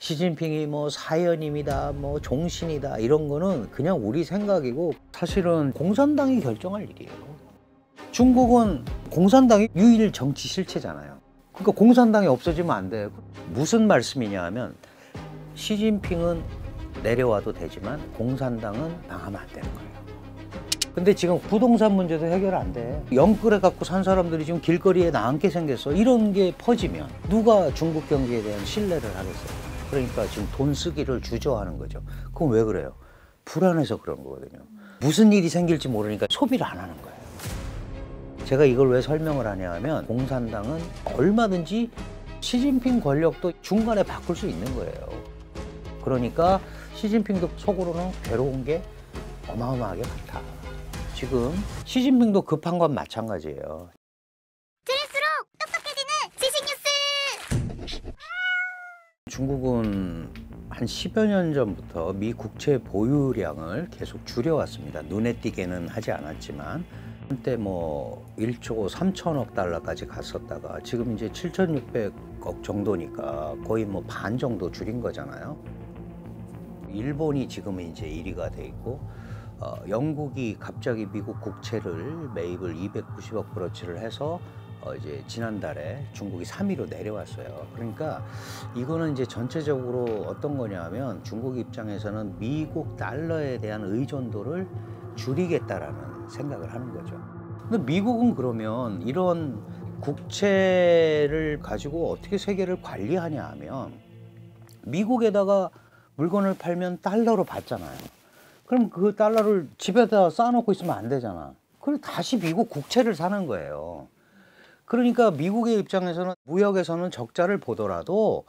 시진핑이 뭐 사연임이다, 뭐 종신이다 이런 거는 그냥 우리 생각이고 사실은 공산당이 결정할 일이에요. 중국은 공산당이 유일 정치 실체잖아요. 그러니까 공산당이 없어지면 안 돼요. 무슨 말씀이냐 하면 시진핑은 내려와도 되지만 공산당은 망하면 안 되는 거예요. 근데 지금 부동산 문제도 해결 안 돼. 영끌해 갖고 산 사람들이 지금 길거리에 나앉게 생겼어. 이런 게 퍼지면 누가 중국 경제에 대한 신뢰를 하겠어요. 그러니까 지금 돈 쓰기를 주저하는 거죠. 그건 왜 그래요? 불안해서 그런 거거든요. 무슨 일이 생길지 모르니까 소비를 안 하는 거예요. 제가 이걸 왜 설명을 하냐 하면 공산당은 얼마든지 시진핑 권력도 중간에 바꿀 수 있는 거예요. 그러니까 시진핑도 속으로는 괴로운 게 어마어마하게 많다. 지금 시진핑도 급한 건 마찬가지예요. 들을수록 똑똑해지는 지식 뉴스! 중국은 한 10여 년 전부터 미 국채 보유량을 계속 줄여왔습니다. 눈에 띄게는 하지 않았지만 한때 뭐 1조 3천억 달러까지 갔었다가 지금 이제 7,600억 정도니까 거의 뭐 반 정도 줄인 거잖아요. 일본이 지금은 이제 1위가 돼 있고 영국이 갑자기 미국 국채를 매입을 290억 불어치를 해서 이제 지난달에 중국이 3위로 내려왔어요. 그러니까 이거는 이제 전체적으로 어떤 거냐면 중국 입장에서는 미국 달러에 대한 의존도를 줄이겠다라는 생각을 하는 거죠. 근데 미국은 그러면 이런 국채를 가지고 어떻게 세계를 관리하냐 하면 미국에다가 물건을 팔면 달러로 받잖아요. 그럼 그 달러를 집에다 쌓아놓고 있으면 안 되잖아. 그럼 다시 미국 국채를 사는 거예요. 그러니까 미국의 입장에서는 무역에서는 적자를 보더라도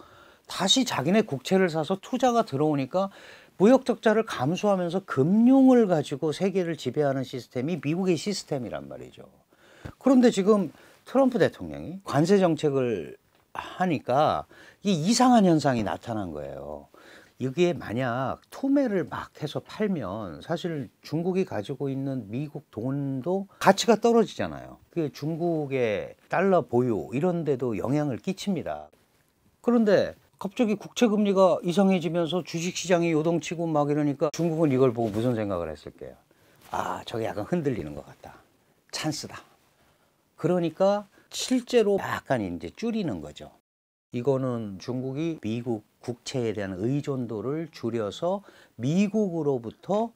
다시 자기네 국채를 사서 투자가 들어오니까 무역 적자를 감수하면서 금융을 가지고 세계를 지배하는 시스템이 미국의 시스템이란 말이죠. 그런데 지금 트럼프 대통령이 관세 정책을 하니까 이 이상한 현상이 나타난 거예요. 이게 만약 투매를 막 해서 팔면 사실 중국이 가지고 있는 미국 돈도 가치가 떨어지잖아요. 그게 중국의 달러 보유 이런 데도 영향을 끼칩니다. 그런데 갑자기 국채 금리가 이상해지면서 주식시장이 요동치고 막 이러니까 중국은 이걸 보고 무슨 생각을 했을게요? 아, 저게 약간 흔들리는 것 같다. 찬스다. 그러니까 실제로 약간 이제 줄이는 거죠. 이거는 중국이 미국 국채에 대한 의존도를 줄여서 미국으로부터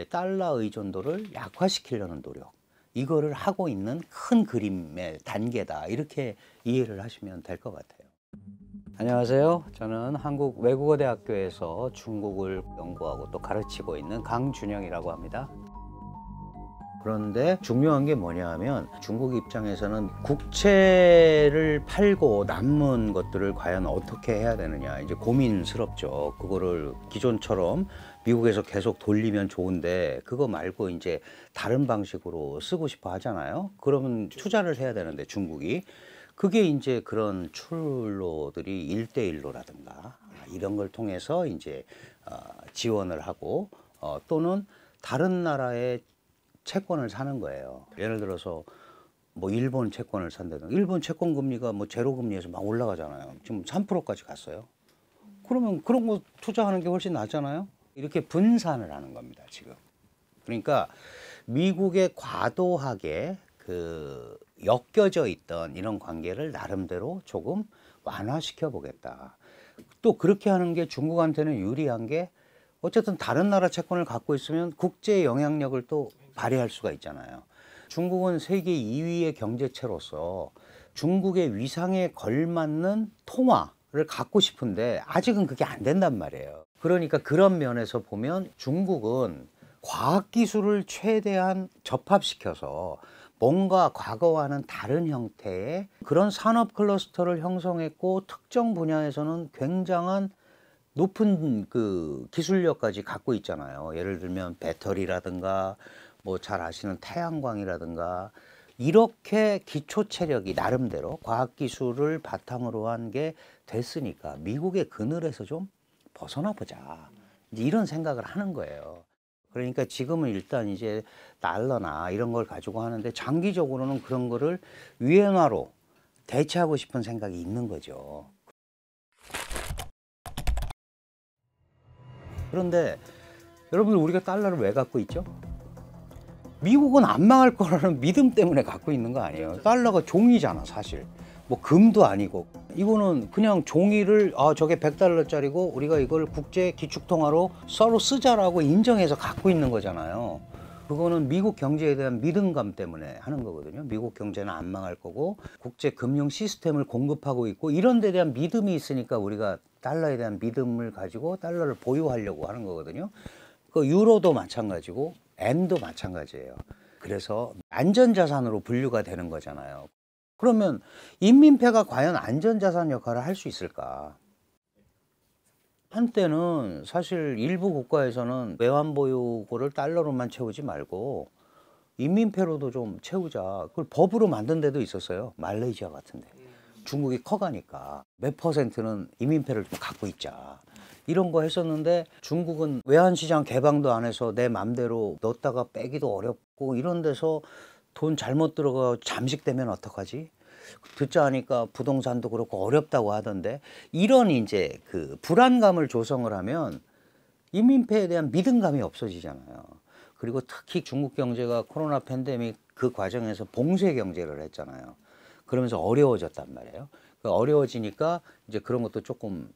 달러 의존도를 약화시키려는 노력, 이거를 하고 있는 큰 그림의 단계다, 이렇게 이해를 하시면 될 것 같아요. 안녕하세요. 저는 한국외국어대학교에서 중국을 연구하고 또 가르치고 있는 강준영이라고 합니다. 그런데 중요한 게 뭐냐 하면 중국 입장에서는 국채를 팔고 남은 것들을 과연 어떻게 해야 되느냐 이제 고민스럽죠. 그거를 기존처럼 미국에서 계속 돌리면 좋은데 그거 말고 이제 다른 방식으로 쓰고 싶어 하잖아요. 그러면 투자를 해야 되는데 중국이 그게 이제 그런 출로들이 1대1로라든가 이런 걸 통해서 이제 지원을 하고 또는 다른 나라의 채권을 사는 거예요. 예를 들어서 뭐 일본 채권을 산다든가 일본 채권 금리가 뭐 제로 금리에서 막 올라가잖아요. 지금 3%까지 갔어요. 그러면 그런 거 투자하는 게 훨씬 낫잖아요. 이렇게 분산을 하는 겁니다, 지금. 그러니까 미국의 과도하게 그 엮여져 있던 이런 관계를 나름대로 조금 완화시켜 보겠다. 또 그렇게 하는 게 중국한테는 유리한 게 어쨌든 다른 나라 채권을 갖고 있으면 국제 영향력을 또 발휘할 수가 있잖아요. 중국은 세계 2위의 경제체로서 중국의 위상에 걸맞는 통화를 갖고 싶은데 아직은 그게 안 된단 말이에요. 그러니까 그런 면에서 보면 중국은 과학기술을 최대한 접합시켜서 뭔가 과거와는 다른 형태의 그런 산업 클러스터를 형성했고 특정 분야에서는 굉장한 높은 그 기술력까지 갖고 있잖아요. 예를 들면 배터리라든가 뭐 잘 아시는 태양광이라든가 이렇게 기초 체력이 나름대로 과학기술을 바탕으로 한 게 됐으니까 미국의 그늘에서 좀 벗어나 보자, 이제 이런 생각을 하는 거예요. 그러니까 지금은 일단 이제 달러나 이런 걸 가지고 하는데 장기적으로는 그런 거를 위엔화로 대체하고 싶은 생각이 있는 거죠. 그런데 여러분들 우리가 달러를 왜 갖고 있죠? 미국은 안 망할 거라는 믿음 때문에 갖고 있는 거 아니에요. 달러가 종이잖아 사실. 뭐 금도 아니고. 이거는 그냥 종이를 저게 100달러짜리고 우리가 이걸 국제 기축통화로 서로 쓰자라고 인정해서 갖고 있는 거잖아요. 그거는 미국 경제에 대한 믿음감 때문에 하는 거거든요. 미국 경제는 안 망할 거고 국제 금융 시스템을 공급하고 있고 이런 데 대한 믿음이 있으니까 우리가 달러에 대한 믿음을 가지고 달러를 보유하려고 하는 거거든요. 그 유로도 마찬가지고 엔도 마찬가지예요. 그래서 안전자산으로 분류가 되는 거잖아요. 그러면 인민폐가 과연 안전자산 역할을 할 수 있을까? 한때는 사실 일부 국가에서는 외환보유고를 달러로만 채우지 말고 인민폐로도 좀 채우자. 그걸 법으로 만든 데도 있었어요. 말레이시아 같은 데. 중국이 커가니까 몇 퍼센트는 인민폐를 좀 갖고 있자. 이런 거 했었는데 중국은 외환시장 개방도 안 해서 내 맘대로 넣었다가 빼기도 어렵고 이런 데서 돈 잘못 들어가 잠식되면 어떡하지? 듣자 하니까 부동산도 그렇고 어렵다고 하던데 이런 이제 그 불안감을 조성을 하면 인민폐에 대한 믿음감이 없어지잖아요. 그리고 특히 중국 경제가 코로나 팬데믹 그 과정에서 봉쇄 경제를 했잖아요. 그러면서 어려워졌단 말이에요. 어려워지니까 이제 그런 것도 조금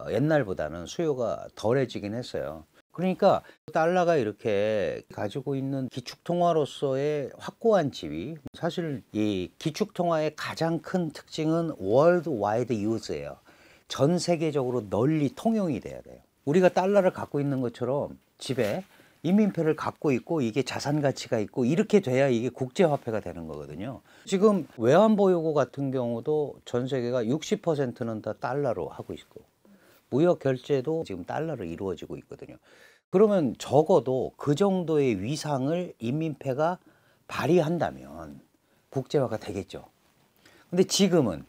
옛날보다는 수요가 덜해지긴 했어요. 그러니까 달러가 이렇게 가지고 있는 기축통화로서의 확고한 지위, 사실 이 기축통화의 가장 큰 특징은 월드와이드 유즈예요. 전 세계적으로 널리 통용이 돼야 돼요. 우리가 달러를 갖고 있는 것처럼 집에 인민폐를 갖고 있고 이게 자산 가치가 있고 이렇게 돼야 이게 국제화폐가 되는 거거든요. 지금 외환보유고 같은 경우도 전 세계가 60%는 다 달러로 하고 있고 무역 결제도 지금 달러로 이루어지고 있거든요. 그러면 적어도 그 정도의 위상을 인민폐가 발휘한다면 국제화가 되겠죠. 근데 지금은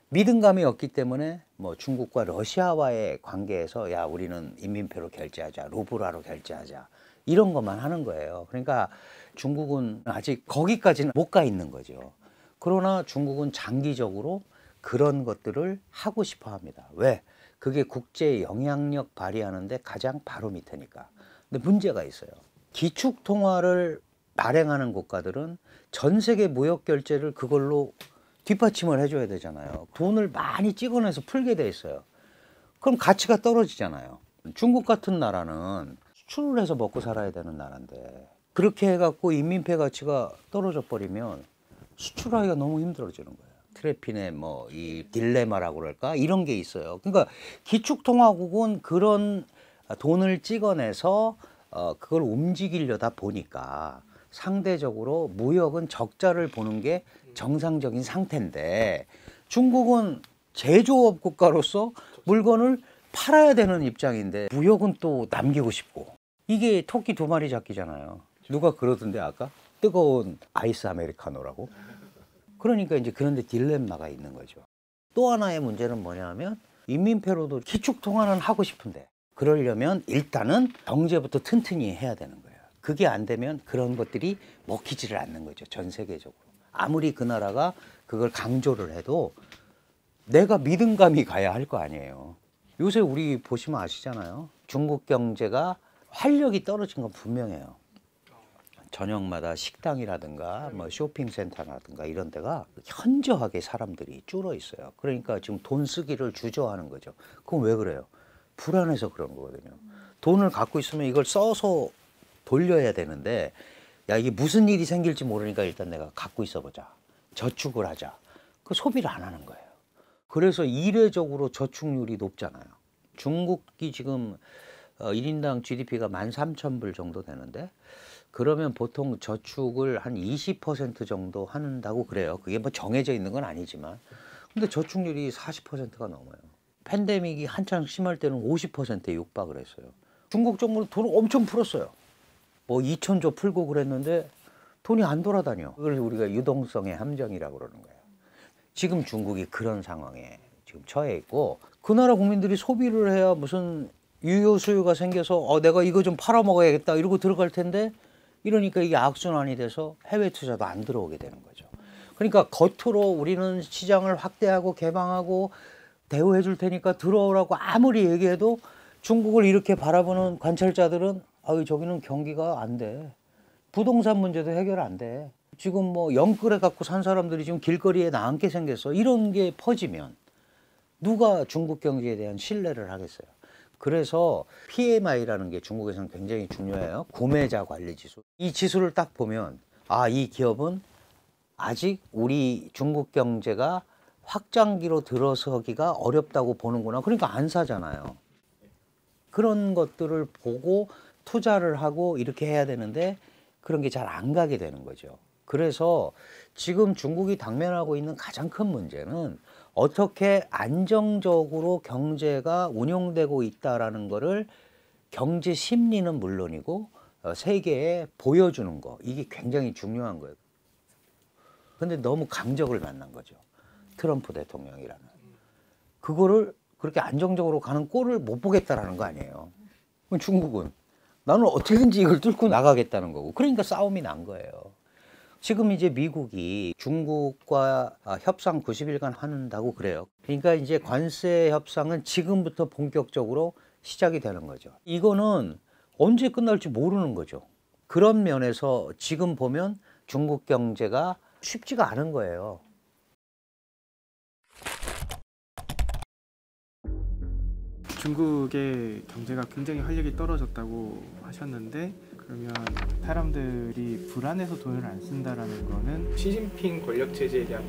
믿음감이 없기 때문에 뭐 중국과 러시아와의 관계에서 야 우리는 인민폐로 결제하자, 루블화로 결제하자 이런 것만 하는 거예요. 그러니까 중국은 아직 거기까지는 못 가 있는 거죠. 그러나 중국은 장기적으로 그런 것들을 하고 싶어 합니다. 왜? 그게 국제 영향력 발휘하는데 가장 바로 밑에니까. 근데 문제가 있어요. 기축통화를 발행하는 국가들은 전 세계 무역 결제를 그걸로 뒷받침을 해줘야 되잖아요. 돈을 많이 찍어내서 풀게 돼 있어요. 그럼 가치가 떨어지잖아요. 중국 같은 나라는 수출을 해서 먹고 살아야 되는 나라인데 그렇게 해갖고 인민폐 가치가 떨어져 버리면 수출하기가 너무 힘들어지는 거예요. 트래핀의 뭐 이 딜레마라고 그럴까 이런 게 있어요. 그러니까 기축통화국은 그런 돈을 찍어내서 그걸 움직이려다 보니까 상대적으로 무역은 적자를 보는 게 정상적인 상태인데 중국은 제조업 국가로서 물건을 팔아야 되는 입장인데 무역은 또 남기고 싶고 이게 토끼 두 마리 잡기잖아요. 누가 그러던데 아까 뜨거운 아이스 아메리카노라고. 그러니까 이제 그런데 딜레마가 있는 거죠. 또 하나의 문제는 뭐냐면 인민폐로도 기축통화는 하고 싶은데 그러려면 일단은 경제부터 튼튼히 해야 되는 거예요. 그게 안 되면 그런 것들이 먹히지를 않는 거죠. 전 세계적으로. 아무리 그 나라가 그걸 강조를 해도 내가 믿음감이 가야 할 거 아니에요. 요새 우리 보시면 아시잖아요. 중국 경제가 활력이 떨어진 건 분명해요. 저녁마다 식당이라든가 뭐 쇼핑센터라든가 이런 데가 현저하게 사람들이 줄어 있어요. 그러니까 지금 돈 쓰기를 주저하는 거죠. 그건 왜 그래요? 불안해서 그런 거거든요. 돈을 갖고 있으면 이걸 써서 돌려야 되는데 야 이게 무슨 일이 생길지 모르니까 일단 내가 갖고 있어 보자. 저축을 하자. 그 소비를 안 하는 거예요. 그래서 이례적으로 저축률이 높잖아요. 중국이 지금 1인당 GDP가 13,000불 정도 되는데 그러면 보통 저축을 한 20% 정도 한다고 그래요. 그게 뭐 정해져 있는 건 아니지만 근데 저축률이 40%가 넘어요. 팬데믹이 한창 심할 때는 50%에 육박을 했어요. 중국 정부는 돈을 엄청 풀었어요. 뭐 2,000조 풀고 그랬는데 돈이 안 돌아다녀. 그걸 우리가 유동성의 함정이라고 그러는 거예요. 지금 중국이 그런 상황에 지금 처해 있고 그 나라 국민들이 소비를 해야 무슨 유효 수요가 생겨서 내가 이거 좀 팔아먹어야겠다 이러고 들어갈 텐데 이러니까 이게 악순환이 돼서 해외 투자도 안 들어오게 되는 거죠. 그러니까 겉으로 우리는 시장을 확대하고 개방하고 대우해 줄 테니까 들어오라고 아무리 얘기해도 중국을 이렇게 바라보는 관찰자들은 아유 저기는 경기가 안 돼. 부동산 문제도 해결 안 돼. 지금 뭐 영끌에 갖고 산 사람들이 지금 길거리에 나앉게 생겼어. 이런 게 퍼지면 누가 중국 경제에 대한 신뢰를 하겠어요. 그래서 PMI라는 게 중국에서는 굉장히 중요해요. 구매자 관리 지수. 이 지수를 딱 보면 아, 이 기업은 아직 우리 중국 경제가 확장기로 들어서기가 어렵다고 보는구나. 그러니까 안 사잖아요. 그런 것들을 보고 투자를 하고 이렇게 해야 되는데 그런 게 잘 안 가게 되는 거죠. 그래서 지금 중국이 당면하고 있는 가장 큰 문제는 어떻게 안정적으로 경제가 운영되고 있다라는 거를 경제 심리는 물론이고 세계에 보여주는 거, 이게 굉장히 중요한 거예요. 근데 너무 강적을 만난 거죠. 트럼프 대통령이라는. 그거를 그렇게 안정적으로 가는 꼴을 못 보겠다라는 거 아니에요. 그럼 중국은 나는 어떻게든지 이걸 뚫고 나가겠다는 거고. 그러니까 싸움이 난 거예요. 지금 이제 미국이 중국과 협상 90일간 한다고 그래요. 그러니까 이제 관세 협상은 지금부터 본격적으로 시작이 되는 거죠. 이거는 언제 끝날지 모르는 거죠. 그런 면에서 지금 보면 중국 경제가 쉽지가 않은 거예요. 중국의 경제가 굉장히 활력이 떨어졌다고 하셨는데 그러면 사람들이 불안해서 돈을 안 쓴다라는 거는 시진핑 권력 체제에 대한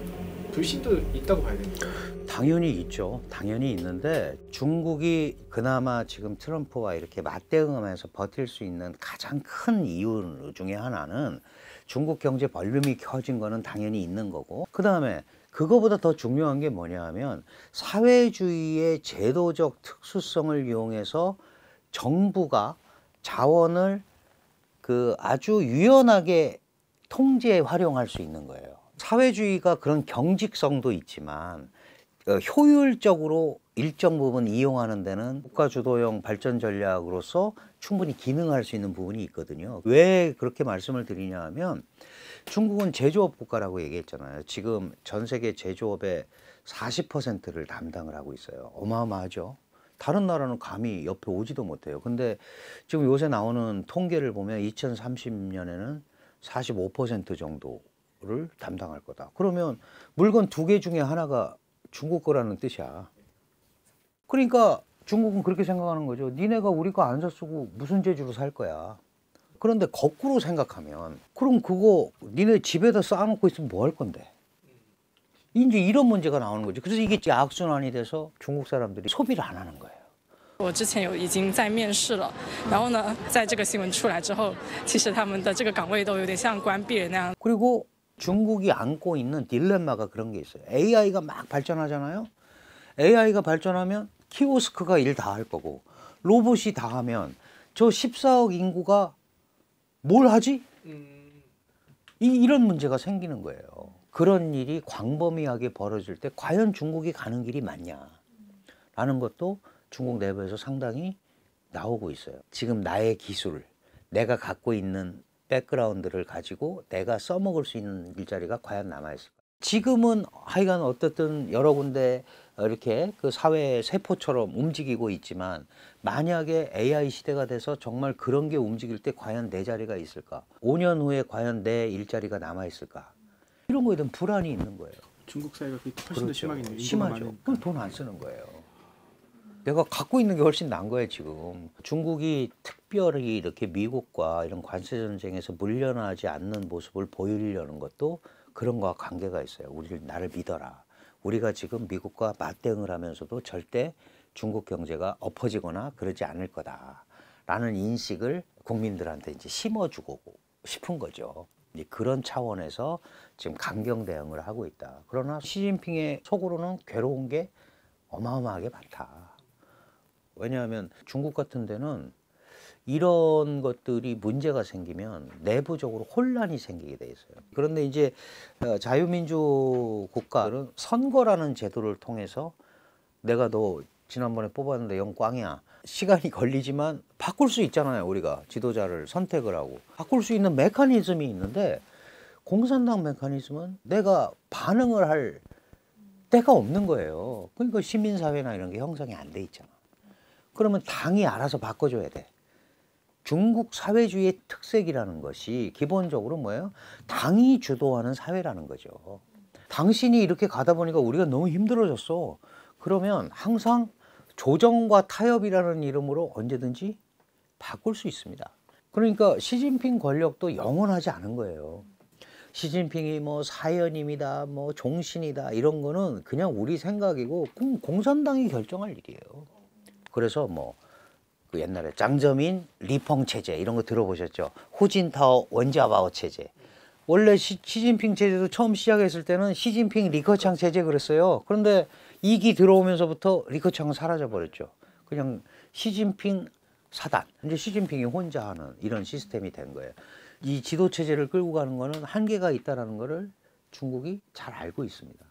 불신도 있다고 봐야 됩니까? 당연히 있죠. 당연히 있는데 중국이 그나마 지금 트럼프와 이렇게 맞대응하면서 버틸 수 있는 가장 큰 이유 중에 하나는 중국 경제 볼륨이 켜진 거는 당연히 있는 거고, 그 다음에 그거보다 더 중요한 게 뭐냐 하면 사회주의의 제도적 특수성을 이용해서 정부가 자원을 아주 유연하게 통제에 활용할 수 있는 거예요. 사회주의가 그런 경직성도 있지만 효율적으로 일정 부분 이용하는 데는 국가 주도형 발전 전략으로서 충분히 기능할 수 있는 부분이 있거든요. 왜 그렇게 말씀을 드리냐 하면 중국은 제조업 국가라고 얘기했잖아요. 지금 전 세계 제조업의 40%를 담당을 하고 있어요. 어마어마하죠. 다른 나라는 감히 옆에 오지도 못해요. 근데 지금 요새 나오는 통계를 보면 2030년에는 45% 정도를 담당할 거다. 그러면 물건 2개 중에 하나가 중국 거라는 뜻이야. 그러니까 중국은 그렇게 생각하는 거죠. 니네가 우리 거 안 샀고 무슨 재주로 살 거야. 그런데 거꾸로 생각하면 그럼 그거 니네 집에다 쌓아놓고 있으면 뭐 할 건데. 이제 이런 문제가 나오는 거죠. 그래서 이게 악순환이 돼서 중국 사람들이 소비를 안 하는 거예요. 我之前已经在面试了，然后呢，在这个新闻出来之后，其实他们的这个岗位都有点像关闭了那样。 그리고 중국이 안고 있는 딜레마가 그런 게 있어요. AI가 막 발전하잖아요. AI가 발전하면 키오스크가 일 다 할 거고 로봇이 다 하면 저 14억 인구가 뭘 하지? 이런 문제가 생기는 거예요. 그런 일이 광범위하게 벌어질 때 과연 중국이 가는 길이 맞냐 라는 것도 중국 내부에서 상당히 나오고 있어요. 지금 나의 기술, 내가 갖고 있는 백그라운드를 가지고 내가 써먹을 수 있는 일자리가 과연 남아있을까? 지금은 하여간 어떻든 여러 군데 이렇게 그 사회의 세포처럼 움직이고 있지만 만약에 AI 시대가 돼서 정말 그런 게 움직일 때 과연 내 자리가 있을까? 5년 후에 과연 내 일자리가 남아있을까? 이런 거에 대한 불안이 있는 거예요. 중국 사회가 훨씬 더 심하겠네요. 심하죠. 그럼 돈 안 쓰는 거예요. 내가 갖고 있는 게 훨씬 나은 거예요, 지금. 중국이 특별히 이렇게 미국과 이런 관세 전쟁에서 물려나지 않는 모습을 보이려는 것도 그런 거와 관계가 있어요. 나를 믿어라. 우리가 지금 미국과 맞대응을 하면서도 절대 중국 경제가 엎어지거나 그러지 않을 거다라는 인식을 국민들한테 이제 심어주고 싶은 거죠. 이제 그런 차원에서 지금 강경 대응을 하고 있다. 그러나 시진핑의 속으로는 괴로운 게 어마어마하게 많다. 왜냐하면 중국 같은 데는 이런 것들이 문제가 생기면 내부적으로 혼란이 생기게 돼 있어요. 그런데 이제 자유민주 국가들은 선거라는 제도를 통해서 내가 너 지난번에 뽑았는데 영 꽝이야. 시간이 걸리지만 바꿀 수 있잖아요. 우리가 지도자를 선택을 하고 바꿀 수 있는 메커니즘이 있는데 공산당 메커니즘은 내가 반응을 할 데가 없는 거예요. 그러니까 시민사회나 이런 게 형성이 안 돼 있잖아. 그러면 당이 알아서 바꿔줘야 돼. 중국 사회주의의 특색이라는 것이 기본적으로 뭐예요? 당이 주도하는 사회라는 거죠. 당신이 이렇게 가다 보니까 우리가 너무 힘들어졌어. 그러면 항상 조정과 타협이라는 이름으로 언제든지 바꿀 수 있습니다. 그러니까 시진핑 권력도 영원하지 않은 거예요. 시진핑이 뭐 사연임이다, 뭐 종신이다 이런 거는 그냥 우리 생각이고 공산당이 결정할 일이에요. 그래서 뭐 그 옛날에 장저민 리펑 체제 이런 거 들어보셨죠? 후진타오 원자바오 체제. 원래 시진핑 체제도 처음 시작했을 때는 시진핑 리커창 체제 그랬어요. 그런데 2기 들어오면서부터 리커창은 사라져 버렸죠. 그냥 시진핑 사단. 이제 시진핑이 혼자 하는 이런 시스템이 된 거예요. 이 지도 체제를 끌고 가는 거는 한계가 있다라는 거를 중국이 잘 알고 있습니다.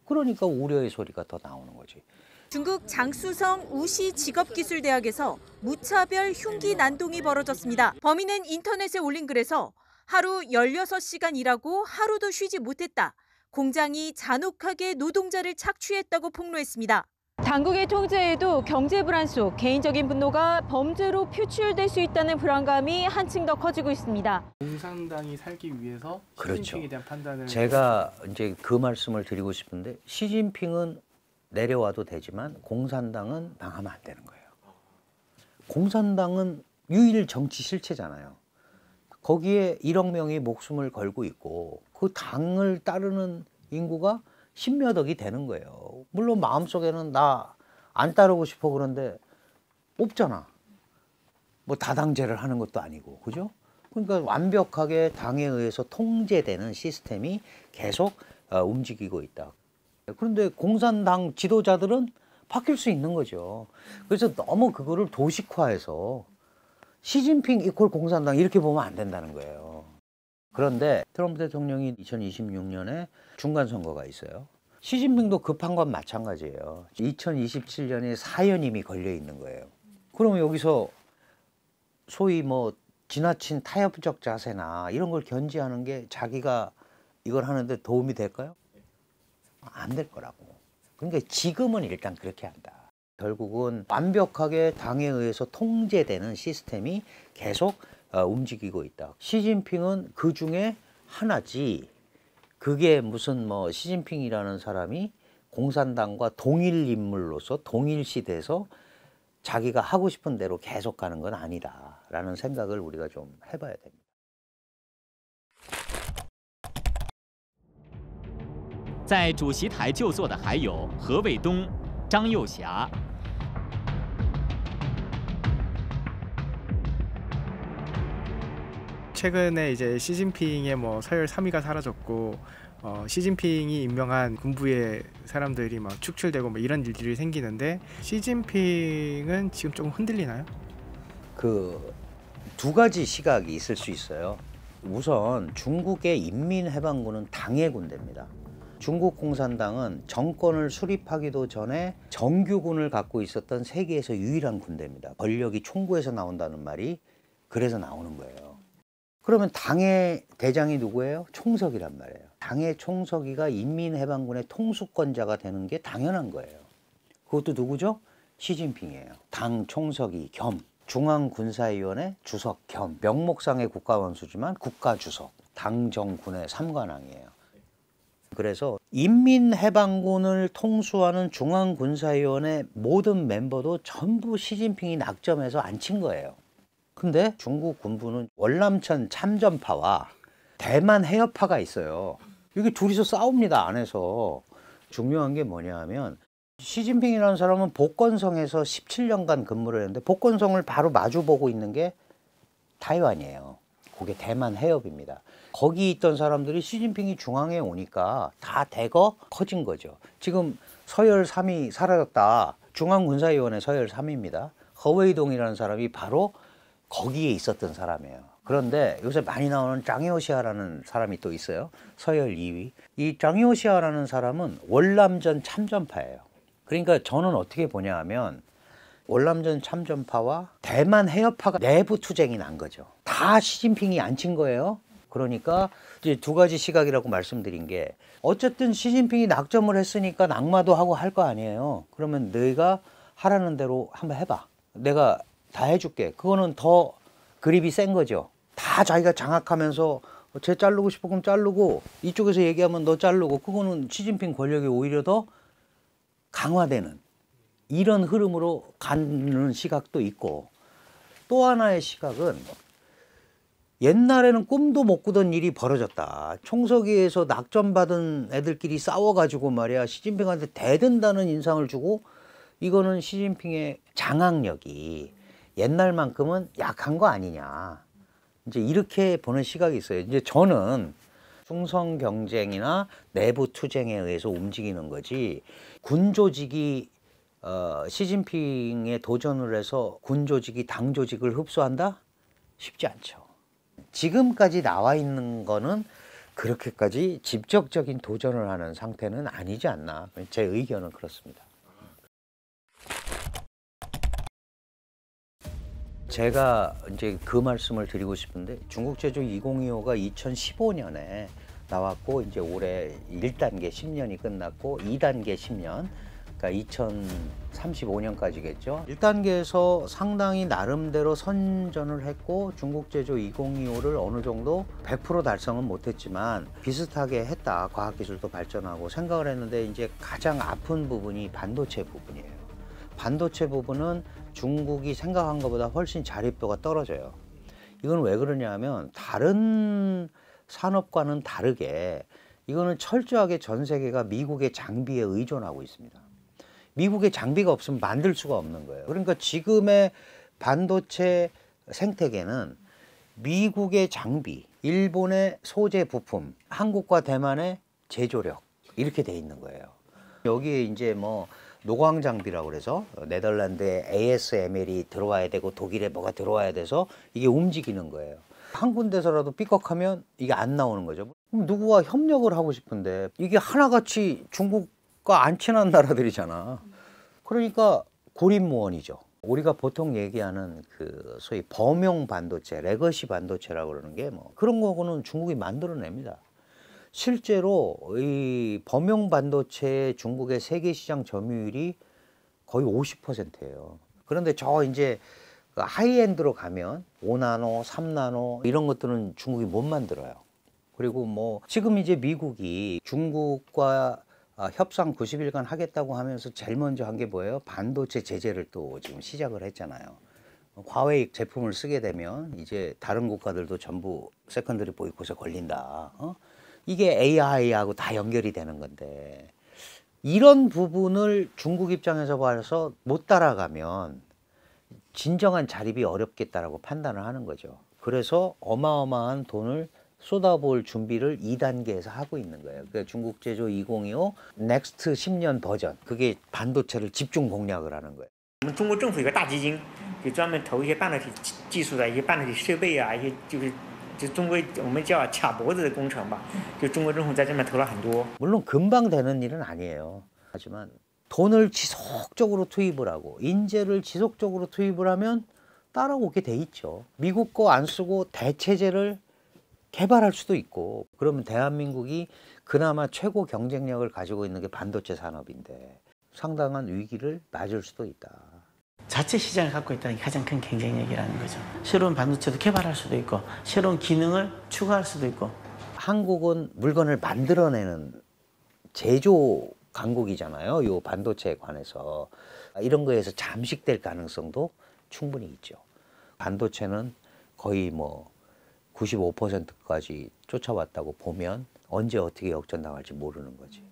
그러니까 우려의 소리가 더 나오는 거지. 중국 장쑤성 우시 직업기술대학에서 무차별 흉기 난동이 벌어졌습니다. 범인은 인터넷에 올린 글에서 하루 16시간 일하고 하루도 쉬지 못했다. 공장이 잔혹하게 노동자를 착취했다고 폭로했습니다. 당국의 통제에도 경제 불안 속 개인적인 분노가 범죄로 표출될 수 있다는 불안감이 한층 더 커지고 있습니다. 공산당이 살기 위해서 그렇죠. 시진핑에 대한 판단을 제가 이제 그 말씀을 드리고 싶은데 시진핑은 내려와도 되지만 공산당은 망하면 안 되는 거예요. 공산당은 유일 정치 실체잖아요. 거기에 1억 명이 목숨을 걸고 있고 그 당을 따르는 인구가 10몇 억이 되는 거예요. 물론 마음속에는 나 안 따르고 싶어 그런데 없잖아. 뭐 다당제를 하는 것도 아니고, 그죠? 그러니까 완벽하게 당에 의해서 통제되는 시스템이 계속 움직이고 있다. 그런데 공산당 지도자들은 바뀔 수 있는 거죠. 그래서 너무 그거를 도식화해서 시진핑 이퀄 공산당 이렇게 보면 안 된다는 거예요. 그런데 트럼프 대통령이 2026년에 중간선거가 있어요. 시진핑도 급한 건 마찬가지예요. 2027년에 사연임이 걸려 있는 거예요. 그러면 여기서 소위 뭐 지나친 타협적 자세나 이런 걸 견지하는 게 자기가 이걸 하는데 도움이 될까요? 안 될 거라고. 그러니까 지금은 일단 그렇게 한다. 결국은 완벽하게 당에 의해서 통제되는 시스템이 계속 움직이고 있다. 시진핑은 그 중에 하나지. 그게 무슨 뭐 시진핑이라는 사람이 공산당과 동일 인물로서 동일시돼서 자기가 하고 싶은 대로 계속 가는 건 아니다라는 생각을 우리가 좀 해봐야 됩니다. 在主席台就座的还有何卫东、张又侠。 최근에 이제 시진핑의 뭐 서열 3위가 사라졌고 시진핑이 임명한 군부의 사람들이 막 축출되고 뭐 이런 일들이 생기는데 시진핑은 지금 조금 흔들리나요? 그 두 가지 시각이 있을 수 있어요. 우선 중국의 인민해방군은 당의 군대입니다. 중국 공산당은 정권을 수립하기도 전에 정규군을 갖고 있었던 세계에서 유일한 군대입니다. 권력이 총구에서 나온다는 말이 그래서 나오는 거예요. 그러면 당의 대장이 누구예요? 총석이란 말이에요. 당의 총석이가 인민해방군의 통수권자가 되는 게 당연한 거예요. 그것도 누구죠? 시진핑이에요. 당 총석이 겸 중앙군사위원회 주석 겸 명목상의 국가원수지만 국가주석, 당정군의 삼관왕이에요. 그래서 인민해방군을 통수하는 중앙군사위원회 모든 멤버도 전부 시진핑이 낙점해서 앉힌 거예요. 근데 중국 군부는 월남천 참전파와 대만 해협파가 있어요. 이게 둘이서 싸웁니다, 안에서. 중요한 게 뭐냐 하면 시진핑이라는 사람은 복건성에서 17년간 근무를 했는데 복건성을 바로 마주보고 있는 게 타이완이에요. 그게 대만 해협입니다. 거기 있던 사람들이 시진핑이 중앙에 오니까 다 대거 커진 거죠. 지금 서열 3위 사라졌다. 중앙군사위원회 서열 3위입니다. 허웨이동이라는 사람이 바로 거기에 있었던 사람이에요. 그런데 요새 많이 나오는 장효시아라는 사람이 또 있어요. 서열 2위. 이 장효시아라는 사람은 월남전 참전파예요. 그러니까 저는 어떻게 보냐 하면 월남전 참전파와 대만 해협파가 내부 투쟁이 난 거죠. 다 시진핑이 앉힌 거예요. 그러니까 이제 두 가지 시각이라고 말씀드린 게 어쨌든 시진핑이 낙점을 했으니까 낙마도 하고 할 거 아니에요. 그러면 너희가 하라는 대로 한번 해봐. 내가 다 해줄게. 그거는 더 그립이 센 거죠. 다 자기가 장악하면서 쟤 자르고 싶어 그럼 자르고 이쪽에서 얘기하면 너 자르고 그거는 시진핑 권력이 오히려 더 강화되는 이런 흐름으로 가는 시각도 있고 또 하나의 시각은 옛날에는 꿈도 못 꾸던 일이 벌어졌다. 총서기에서 낙점받은 애들끼리 싸워가지고 말이야 시진핑한테 대든다는 인상을 주고 이거는 시진핑의 장악력이 옛날만큼은 약한 거 아니냐. 이제 이렇게 보는 시각이 있어요. 이제 저는 충성 경쟁이나 내부 투쟁에 의해서 움직이는 거지 군 조직이 시진핑에 도전을 해서 군 조직이 당 조직을 흡수한다? 쉽지 않죠. 지금까지 나와 있는 거는 그렇게까지 직접적인 도전을 하는 상태는 아니지 않나. 제 의견은 그렇습니다. 제가 이제 그 말씀을 드리고 싶은데 중국 제조 2025가 2015년에 나왔고 이제 올해 1단계 10년이 끝났고 2단계 10년 그러니까 2035년까지겠죠. 1단계에서 상당히 나름대로 선전을 했고 중국 제조 2025를 어느 정도 100% 달성은 못했지만 비슷하게 했다. 과학기술도 발전하고 생각을 했는데 이제 가장 아픈 부분이 반도체 부분이에요. 반도체 부분은 중국이 생각한 것보다 훨씬 자립도가 떨어져요. 이건 왜 그러냐 하면 다른 산업과는 다르게 이거는 철저하게 전 세계가 미국의 장비에 의존하고 있습니다. 미국의 장비가 없으면 만들 수가 없는 거예요. 그러니까 지금의 반도체 생태계는 미국의 장비, 일본의 소재 부품, 한국과 대만의 제조력 이렇게 돼 있는 거예요. 여기에 이제 뭐 노광 장비라고 그래서 네덜란드에 ASML이 들어와야 되고 독일에 뭐가 들어와야 돼서 이게 움직이는 거예요. 한 군데서라도 삐걱하면 이게 안 나오는 거죠. 그럼 누구와 협력을 하고 싶은데 이게 하나같이 중국과 안 친한 나라들이잖아. 그러니까 고립무원이죠. 우리가 보통 얘기하는 그 소위 범용 반도체, 레거시 반도체라고 그러는 게 뭐 그런 거고는 중국이 만들어냅니다. 실제로 이 범용 반도체 중국의 세계 시장 점유율이 거의 50%예요. 그런데 저 이제 하이엔드로 가면 5나노, 3나노 이런 것들은 중국이 못 만들어요. 그리고 뭐 지금 이제 미국이 중국과 협상 90일간 하겠다고 하면서 제일 먼저 한 게 뭐예요? 반도체 제재를 또 지금 시작을 했잖아요. 화웨이 제품을 쓰게 되면 이제 다른 국가들도 전부 세컨더리 보이콧에 걸린다. 이게 AI하고 다 연결이 되는 건데 이런 부분을 중국 입장에서 봐서 못 따라가면 진정한 자립이 어렵겠다라고 판단을 하는 거죠. 그래서 어마어마한 돈을 쏟아부을 준비를 2단계에서 하고 있는 거예요. 그러니까 중국 제조 2025 넥스트 10년 버전 그게 반도체를 집중 공략을 하는 거예요. 我们中国政府有个大基金，就专门投一些半导体技术的一些半导体设备啊，一些就中国我们叫卡脖子的工程吧，就中国政府在这边投了很多。 물론 금방 되는 일은 아니에요. 하지만 돈을 지속적으로 투입을 하고 인재를 지속적으로 투입을 하면 따라오게 돼 있죠. 미국 거 안 쓰고 대체제를 개발할 수도 있고 그러면 대한민국이 그나마 최고 경쟁력을 가지고 있는 게 반도체 산업인데 상당한 위기를 맞을 수도 있다. 자체 시장을 갖고 있다는 게 가장 큰 경쟁력이라는 거죠. 새로운 반도체도 개발할 수도 있고 새로운 기능을 추가할 수도 있고. 한국은 물건을 만들어내는 제조 강국이잖아요. 이 반도체에 관해서 이런 거에서 잠식될 가능성도 충분히 있죠. 반도체는 거의 뭐 95%까지 쫓아왔다고 보면 언제 어떻게 역전당할지 모르는 거지.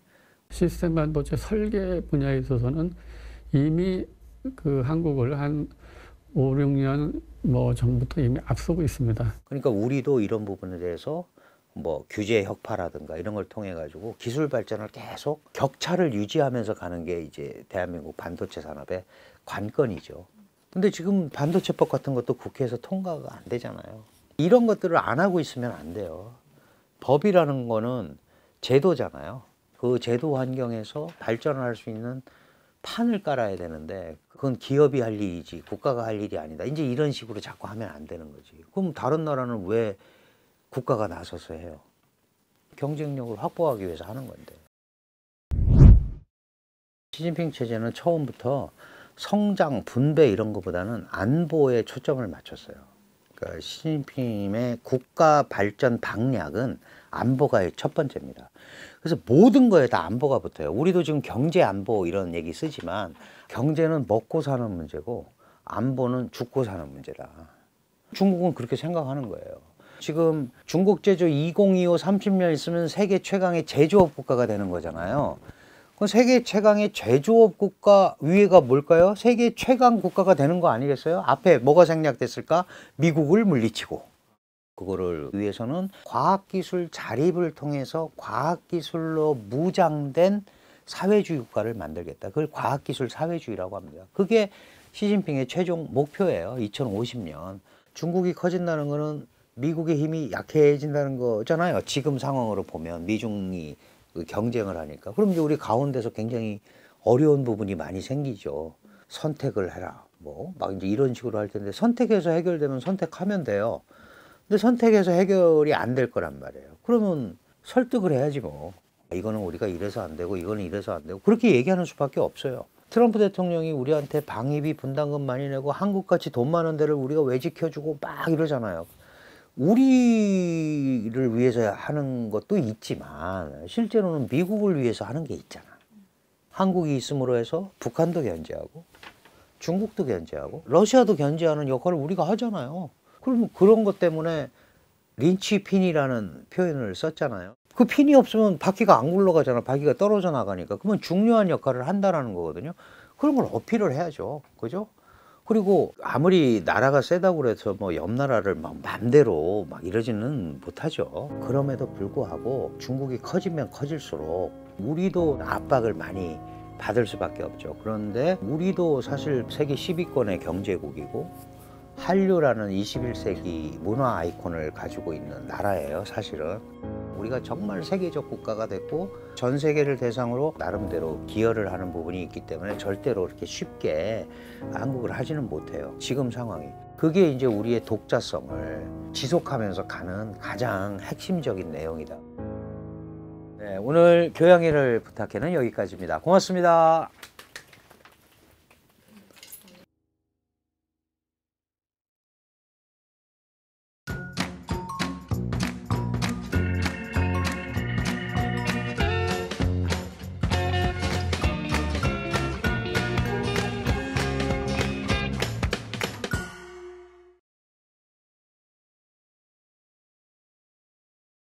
시스템 반도체 설계 분야에 있어서는 이미 그 한국을 한 5, 6년 뭐 전부터 이미 앞서고 있습니다. 그러니까 우리도 이런 부분에 대해서 뭐 규제 혁파라든가 이런 걸 통해 가지고 기술 발전을 계속 격차를 유지하면서 가는 게 이제 대한민국 반도체 산업의 관건이죠. 근데 지금 반도체법 같은 것도 국회에서 통과가 안 되잖아요. 이런 것들을 안 하고 있으면 안 돼요. 법이라는 거는 제도잖아요. 그 제도 환경에서 발전을 할 수 있는 판을 깔아야 되는데 그건 기업이 할 일이지 국가가 할 일이 아니다. 이제 이런 식으로 자꾸 하면 안 되는 거지. 그럼 다른 나라는 왜 국가가 나서서 해요? 경쟁력을 확보하기 위해서 하는 건데. 시진핑 체제는 처음부터 성장, 분배 이런 것보다는 안보에 초점을 맞췄어요. 그러니까 시진핑의 국가 발전 방략은 안보가 첫 번째입니다. 그래서 모든 거에 다 안보가 붙어요. 우리도 지금 경제 안보 이런 얘기 쓰지만 경제는 먹고 사는 문제고 안보는 죽고 사는 문제다. 중국은 그렇게 생각하는 거예요. 지금 중국 제조 2025 30년 있으면 세계 최강의 제조업 국가가 되는 거잖아요. 그럼 세계 최강의 제조업 국가 위에가 뭘까요? 세계 최강 국가가 되는 거 아니겠어요? 앞에 뭐가 생략됐을까? 미국을 물리치고. 그거를 위해서는 과학기술 자립을 통해서 과학기술로 무장된 사회주의 국가를 만들겠다. 그걸 과학기술 사회주의라고 합니다. 그게 시진핑의 최종 목표예요. 2050년. 중국이 커진다는 거는 미국의 힘이 약해진다는 거잖아요. 지금 상황으로 보면 미중이 경쟁을 하니까. 그럼 이제 우리 가운데서 굉장히 어려운 부분이 많이 생기죠. 선택을 해라. 뭐 막 이제 이런 식으로 할 텐데 선택해서 해결되면 선택하면 돼요. 근데 선택해서 해결이 안 될 거란 말이에요. 그러면 설득을 해야지 뭐. 이거는 우리가 이래서 안 되고 이거는 이래서 안 되고 그렇게 얘기하는 수밖에 없어요. 트럼프 대통령이 우리한테 방위비 분담금 많이 내고 한국같이 돈 많은 데를 우리가 왜 지켜주고 막 이러잖아요. 우리를 위해서 하는 것도 있지만 실제로는 미국을 위해서 하는 게 있잖아. 한국이 있음으로 해서 북한도 견제하고 중국도 견제하고 러시아도 견제하는 역할을 우리가 하잖아요. 그럼 그런 것 때문에 린치핀이라는 표현을 썼잖아요. 그 핀이 없으면 바퀴가 안 굴러가잖아. 바퀴가 떨어져 나가니까. 그러면 중요한 역할을 한다는 거거든요. 그런 걸 어필을 해야죠. 그죠? 그리고 아무리 나라가 세다고 해서 뭐 옆 나라를 막 맘대로 막 이러지는 못하죠. 그럼에도 불구하고 중국이 커지면 커질수록 우리도 압박을 많이 받을 수밖에 없죠. 그런데 우리도 사실 세계 10위권의 경제국이고 한류라는 21세기 문화 아이콘을 가지고 있는 나라예요. 사실은 우리가 정말 세계적 국가가 됐고 전 세계를 대상으로 나름대로 기여를 하는 부분이 있기 때문에 절대로 그렇게 쉽게 한국을 하지는 못해요. 지금 상황이. 그게 이제 우리의 독자성을 지속하면서 가는 가장 핵심적인 내용이다. 네, 오늘 교양일을 부탁해는 여기까지입니다. 고맙습니다.